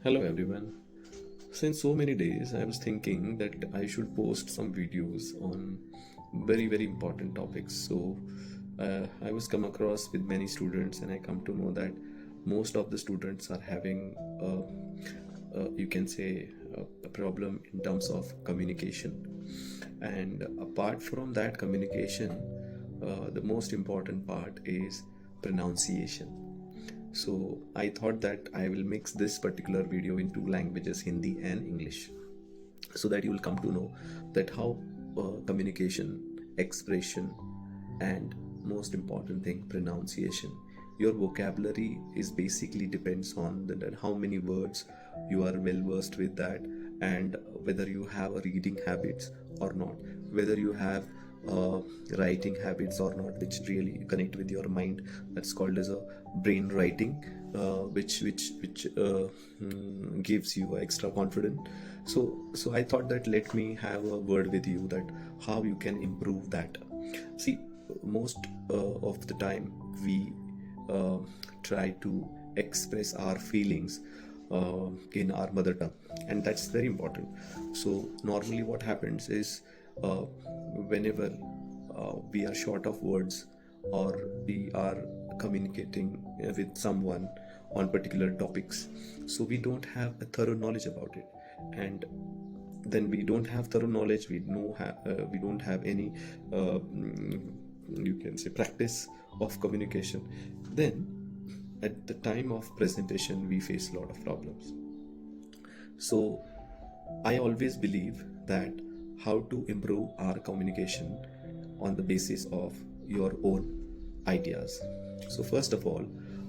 Hello everyone. Since so many days, I was thinking that I should post some videos on very important topics. I was come across with many students, and I come to know that most of the students are having, you can say, a problem in terms of communication. And apart from that communication, the most important part is pronunciation. So I thought that I will mix this particular video in two languages, Hindi and English, so that you will come to know that how communication, expression, and most important thing, pronunciation. Your vocabulary is basically depends on that how many words you are well versed with that, and whether you have a reading habits or not, whether you have writing habits or not, which really connect with your mind. That's called as a brain writing, which gives you extra confidence. So I thought that let me have a word with you that how you can improve that. See, most of the time we uh, try to express our feelings in our mother tongue, and that's very important. So normally what happens is, whenever we are short of words, or we are communicating with someone on particular topics, so we don't have a thorough knowledge about it, and then we don't have thorough knowledge, we don't have any you can say practice of communication. Then at the time of presentation we face a lot of problems. So I always believe that how to improve our communication on the basis of your own ideas. So first of all,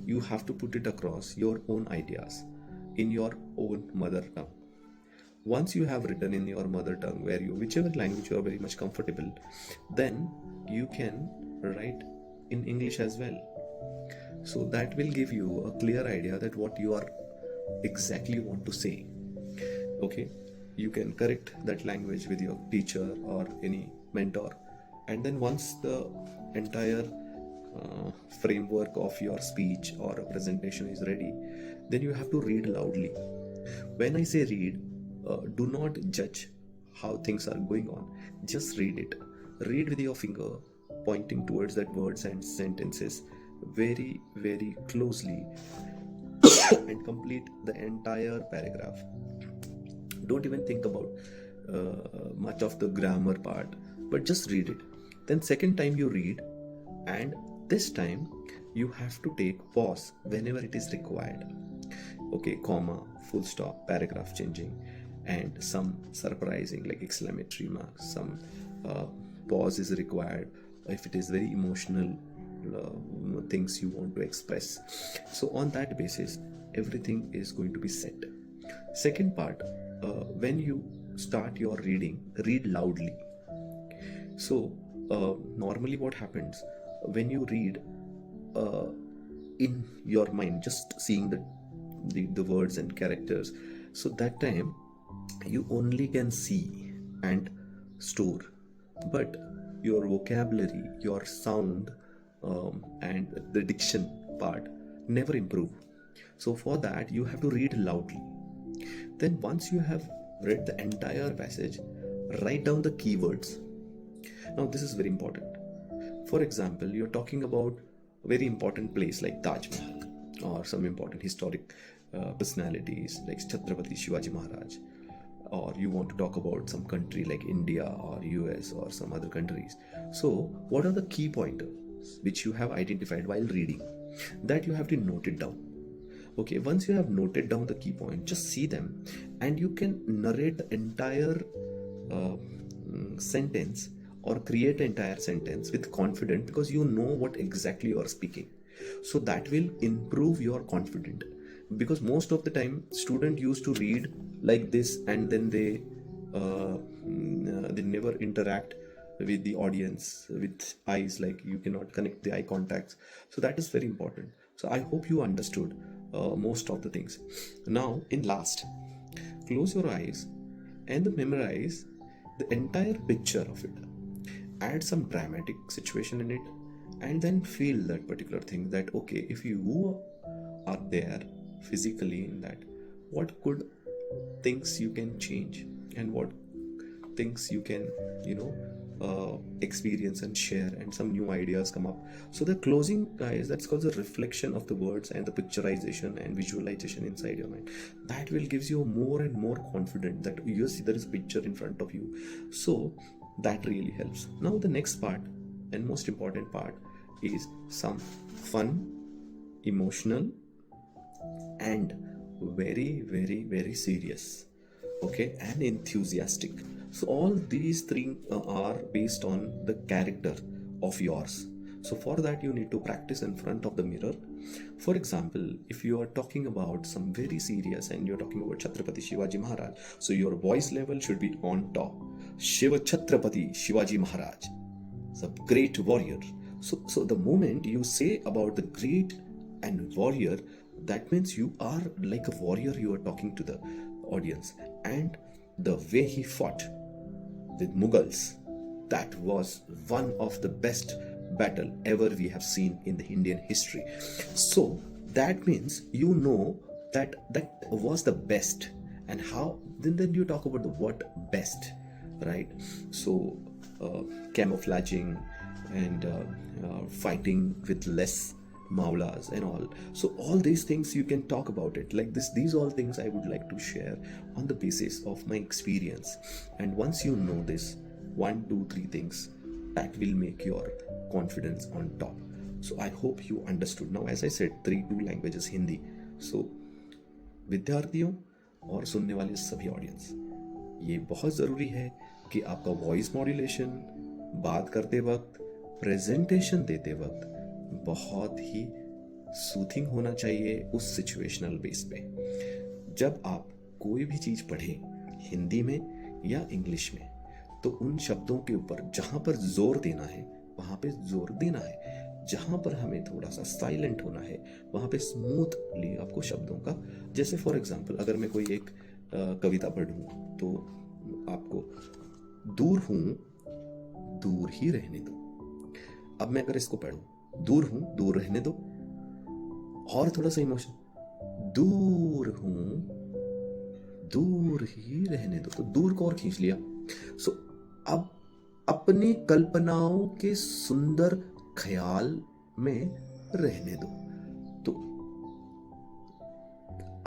you have to put it across your own ideas in your own mother tongue. Once you have written in your mother tongue, where you whichever language you are very much comfortable, then you can write in English as well. So that will give you a clear idea that what you are exactly want to say. Okay, you can correct that language with your teacher or any mentor, and then once the entire framework of your speech or a presentation is ready, then you have to read loudly. When I say read, do not judge how things are going on, just read it. Read with your finger pointing towards that words and sentences very closely and complete the entire paragraph. Don't even think about much of the grammar part, but just read it. Then second time you read, and this time you have to take pause whenever it is required. Okay, comma, full stop, paragraph changing, and some surprising like exclamatory marks, some uh, pause is required if it is very emotional things you want to express. So on that basis everything is going to be set. Second part, when you start your reading, read loudly. So normally what happens when you read uh, in your mind, just seeing the words and characters, so that time you only can see and store, but your vocabulary, your sound, and the diction part never improve. So for that you have to read loudly. Then once you have read the entire passage, write down the keywords. Now this is very important. For example, you're talking about a very important place like Taj Mahal, or some important historic personalities like Chhatrapati Shivaji Maharaj, or you want to talk about some country like India or US or some other countries. So what are the key pointers which you have identified while reading? That you have to note it down. Okay, once you have noted down the key point, just see them, and you can narrate the entire sentence, or create an entire sentence with confidence, because you know what exactly you are speaking. So that will improve your confidence, because most of the time student used to read like this, and then they never interact with the audience with eyes, like you cannot connect the eye contacts. So that is very important. So I hope you understood most of the things. Now in last, close your eyes and memorize the entire picture of it. Add some dramatic situation in it, and then feel that particular thing, that okay, if you are there physically in that, what could things you can change and what things you can, experience and share, and some new ideas come up. So the closing, guys, that's called the reflection of the words and the picturization and visualization inside your mind. That will gives you more and more confident that you see there is picture in front of you. So that really helps. Now the next part and most important part is some fun, emotional, and very, very, very serious, okay, and enthusiastic. So all these three are based on the character of yours. So for that you need to practice in front of the mirror. For example, if you are talking about some very serious and you're talking about Chhatrapati Shivaji Maharaj, so your voice level should be on top. Shiva Chhatrapati Shivaji Maharaj, the great warrior. So the moment you say about the great and warrior, that means you are like a warrior, you are talking to the audience. And the way he fought with Mughals, that was one of the best battle ever we have seen in the Indian history. So that means you know that that was the best. And how then you talk about the what best, right? So camouflaging and fighting with less maulas and all. So all these things you can talk about it like this. These all things I would like to share on the basis of my experience. And once you know this 1 2 3 things, that will make your confidence on top. So I hope you understood. Now as I said, 2 languages Hindi. So विद्यार्थियों और सुनने वाले सभी audience, ये बहुत ज़रूरी है कि आपका वॉइस मॉड्यूलेशन बात करते वक्त, प्रेजेंटेशन देते वक्त बहुत ही सूथिंग होना चाहिए उस सिचुएशनल बेस पे। जब आप कोई भी चीज़ पढ़ें हिंदी में या इंग्लिश में, तो उन शब्दों के ऊपर जहाँ पर जोर देना है वहाँ पे जोर देना है, जहाँ पर हमें थोड़ा सा साइलेंट होना है वहाँ पे स्मूथली आपको शब्दों का, जैसे फॉर एग्जांपल अगर मैं कोई एक कविता पढ़ूँ तो आपको दूर हूँ दूर ही रहने दो। अब मैं अगर इसको पढ़ूँ दूर हूँ दूर रहने दो, और थोड़ा सा इमोशन, दूर हूँ दूर ही रहने दो, तो दूर को और खींच लिया। सो अब अपनी कल्पनाओं के सुंदर ख्याल में रहने दो। तो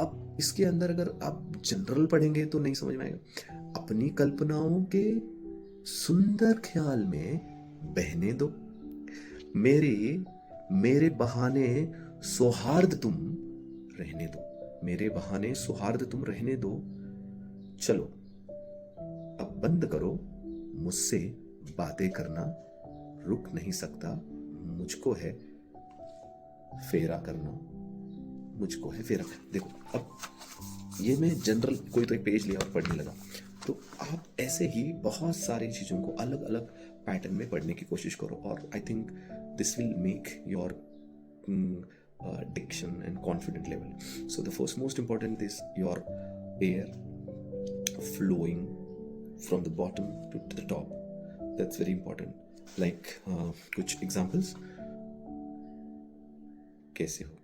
अब इसके अंदर अगर आप जनरल पढ़ेंगे तो नहीं समझ में आएगा। अपनी कल्पनाओं के सुंदर ख्याल में बहने दो, मेरे बहाने सौहार्द तुम रहने दो, मेरे बहाने सौहार्द तुम रहने दो। चलो अब बंद करो मुझसे बातें करना, रुक नहीं सकता मुझको है फेरा करना, मुझको है फेरा। देखो अब ये मैं जनरल कोई तो एक पेज लिया और पढ़ने लगा, तो आप ऐसे ही बहुत सारी चीज़ों को अलग अलग पैटर्न में पढ़ने की कोशिश करो, और I think this will make your diction and confident level. So the first most important is your air flowing from the bottom to the top. That's very important. Like कुछ examples. कैसे हो,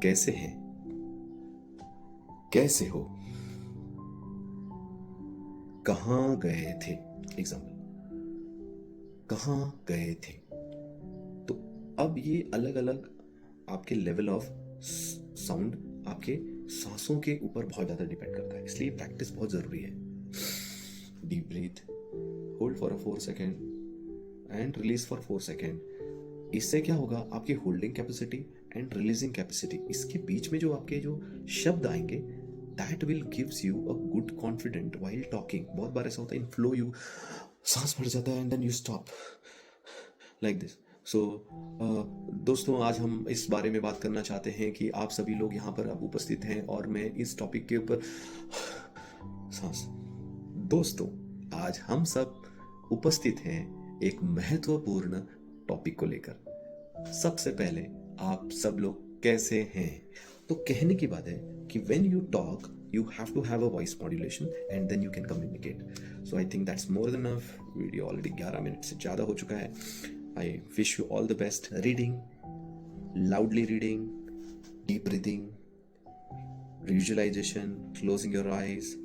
कैसे हैं, कैसे हो, कहाँ गए थे, एग्जाम्पल, कहाँ गए थे। तो अब ये अलग अलग आपके लेवल ऑफ साउंड आपके सांसों के ऊपर बहुत ज़्यादा डिपेंड करता है, इसलिए प्रैक्टिस बहुत ज़रूरी है। Deep breath, hold for 4 second and release for 4 second. इससे क्या होगा, आपकी holding capacity and releasing capacity, इसके बीच में जो आपके जो शब्द आएंगे, that will gives you a good confident while talking. बहुत बार ऐसा होता है इन फ्लो यू सांस भर जाता है and then you stop like this. So दोस्तों, आज हम इस बारे में बात करना चाहते हैं कि आप सभी लोग यहाँ पर अब उपस्थित हैं और मैं इस टॉपिक के ऊपर सांस। दोस्तों, आज हम सब उपस्थित हैं एक महत्वपूर्ण टॉपिक को लेकर। सबसे पहले आप सब लोग कैसे हैं? तो कहने की बात है कि when you talk you have to have a voice modulation and then you can communicate. So I think that's more than enough. Video already 11 minute से ज़्यादा हो चुका है। I wish you all the best. Reading, loudly reading, deep breathing, visualization, closing your eyes,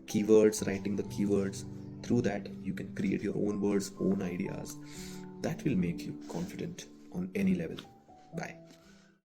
keywords, writing the keywords. Through that, you can create your own words, own ideas. That will make you confident on any level. Bye.